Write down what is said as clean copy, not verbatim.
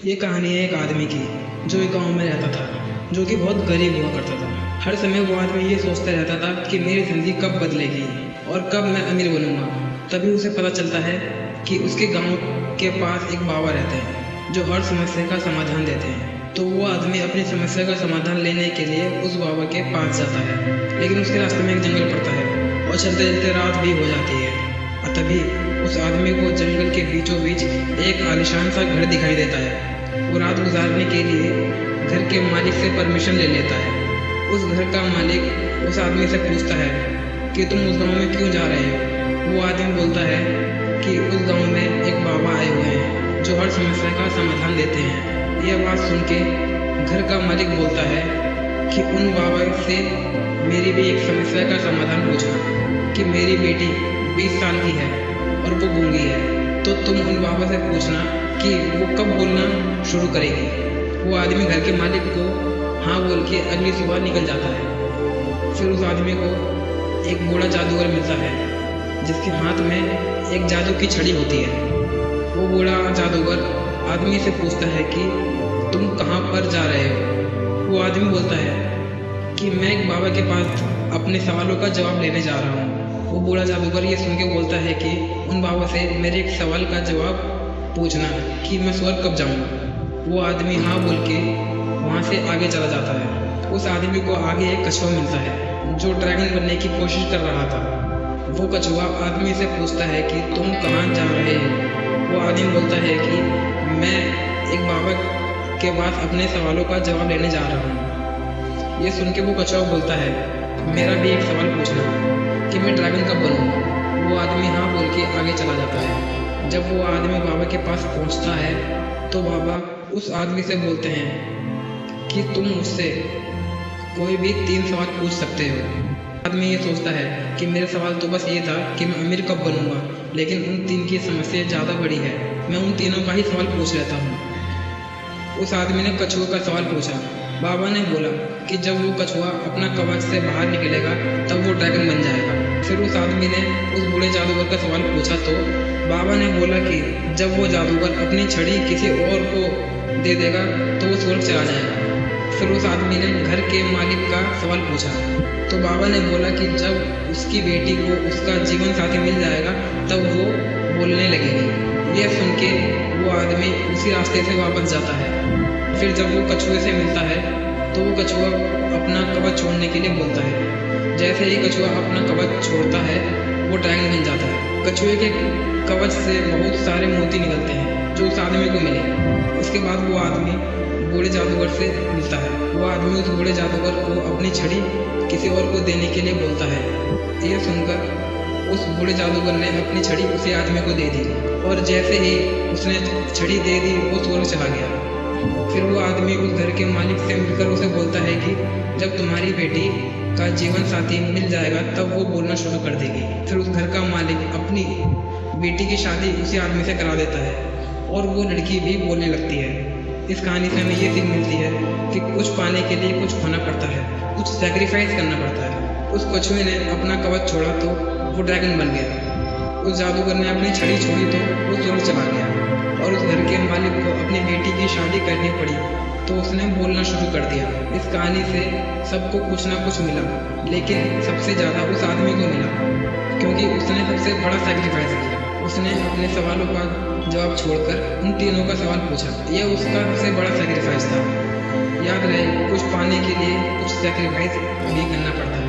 ये कहानी है एक आदमी की जो एक गांव में रहता था, जो कि बहुत गरीब हुआ करता था। हर समय वो आदमी ये सोचता रहता था कि मेरी ज़िंदगी कब बदलेगी और कब मैं अमीर बनूंगा। तभी उसे पता चलता है कि उसके गांव के पास एक बाबा रहते हैं जो हर समस्या का समाधान देते हैं। तो वो आदमी अपनी समस्या का समाधान लेने के लिए उस बाबा के पास जाता है, लेकिन उसके रास्ते में एक जंगल पड़ता है और चलते चलते रात भी हो जाती है। और तभी उस आदमी को जंगल के बीचों बीच एक आलीशान सा घर दिखाई देता है। वो रात गुजारने के लिए घर के मालिक से परमिशन ले लेता है। उस घर का मालिक उस आदमी से पूछता है कि तुम उस गांव में क्यों जा रहे हो। वो आदमी बोलता है कि उस गांव में एक बाबा आए हुए हैं जो हर समस्या का समाधान देते हैं। यह बात सुन के घर का मालिक बोलता है कि उन बाबा से मेरी भी एक समस्या का समाधान पूछना कि मेरी बेटी 20 साल की है और वो गूंगी है, तो तुम उन बाबा से पूछना कि वो कब बोलना शुरू करेगी। वो आदमी घर के मालिक को हाँ बोल के अगली सुबह निकल जाता है। फिर उस आदमी को एक बूढ़ा जादूगर मिलता है जिसके हाथ में एक जादू की छड़ी होती है। वो बूढ़ा जादूगर आदमी से पूछता है कि तुम कहाँ पर जा रहे हो। वो आदमी बोलता है कि मैं एक बाबा के पास अपने सवालों का जवाब लेने जा रहा हूँ। वो बूढ़ा जादूगर ये सुन के बोलता है कि उन बाबा से मेरे एक सवाल का जवाब पूछना कि मैं स्वर्ग कब जाऊँगा। वो आदमी हाँ बोल के वहाँ से आगे चला जाता है। उस आदमी को आगे एक कछुआ मिलता है जो ड्रैगन बनने की कोशिश कर रहा था। वो कछुआ आदमी से पूछता है कि तुम कहाँ जा रहे हो। वो आदमी बोलता है कि मैं एक बाबा के पास अपने सवालों का जवाब लेने जा रहा हूँ। ये सुन के वो कछुआ बोलता है मेरा भी एक सवाल पूछना कि मैं ड्रैगन कब बनूँगा। वो आदमी हाँ बोल के आगे चला जाता है। जब वो आदमी बाबा के पास पहुँचता है तो बाबा उस आदमी से बोलते हैं कि तुम मुझसे कोई भी 3 सवाल पूछ सकते हो। आदमी ये सोचता है कि मेरा सवाल तो बस ये था कि मैं अमीर कब बनूंगा, लेकिन उन 3 की समस्या ज़्यादा बड़ी है, मैं उन तीनों का ही सवाल पूछ लेता हूँ। उस आदमी ने कछुआ का सवाल पूछा। बाबा ने बोला कि जब वो कछुआ अपना कवच से बाहर निकलेगा तब वो ड्रैगन बन जाएगा। फिर उस आदमी ने उस बूढ़े जादूगर का सवाल पूछा तो बाबा ने बोला कि जब वो जादूगर अपनी छड़ी किसी और को दे देगा तो वो स्वर्ग चला जाएगा। फिर उस आदमी ने घर के मालिक का सवाल पूछा तो बाबा ने बोला कि जब उसकी बेटी को उसका जीवन साथी मिल जाएगा तब वो बोलने लगेगी। यह सुन के वो आदमी उसी रास्ते से वापस जाता है। फिर जब वो कछुए से मिलता है तो वो कछुआ अपना कवच छोड़ने के लिए बोलता है। जैसे ही कछुआ अपना कवच छोड़ता है वो ड्रैगन बन जाता है। कछुए के कवच से बहुत सारे मोती निकलते हैं जो उस आदमी को मिले। उसके बाद वो आदमी बूढ़े जादूगर से मिलता है। वो आदमी उस बूढ़े जादूगर को अपनी छड़ी किसी और को देने के लिए बोलता है। यह सुनकर उस बूढ़े जादूगर ने अपनी छड़ी उसी आदमी को दे दी और जैसे ही उसने छड़ी दे दी वो स्वर्ग चला गया। फिर वो आदमी उस घर के मालिक से मिलकर उसे बोलता है कि जब तुम्हारी बेटी का जीवन साथी मिल जाएगा तब वो बोलना शुरू कर देगी। फिर उस घर का मालिक अपनी बेटी की शादी उसी आदमी से करा देता है और वो लड़की भी बोलने लगती है। इस कहानी से हमें ये सीख मिलती है कि कुछ पाने के लिए कुछ खोना पड़ता है, कुछ सैक्रिफाइस करना पड़ता है। उस कछुए ने अपना कवच छोड़ा तो वो ड्रैगन बन गया। उस जादूगर ने अपनी छड़ी छोड़ी तो वो स्वर्ग चला गया। और उस घर के मालिक को अपनी बेटी की शादी करनी पड़ी तो उसने बोलना शुरू कर दिया। इस कहानी से सबको कुछ ना कुछ मिला, लेकिन सबसे ज़्यादा उस आदमी को मिला क्योंकि उसने सबसे बड़ा सैक्रिफाइस किया। उसने अपने सवालों का जवाब छोड़कर उन तीनों का सवाल पूछा। यह उसका सबसे बड़ा सैक्रिफाइस था। याद रहे, कुछ पाने के लिए कुछ सैक्रिफाइस भी करना पड़ता है।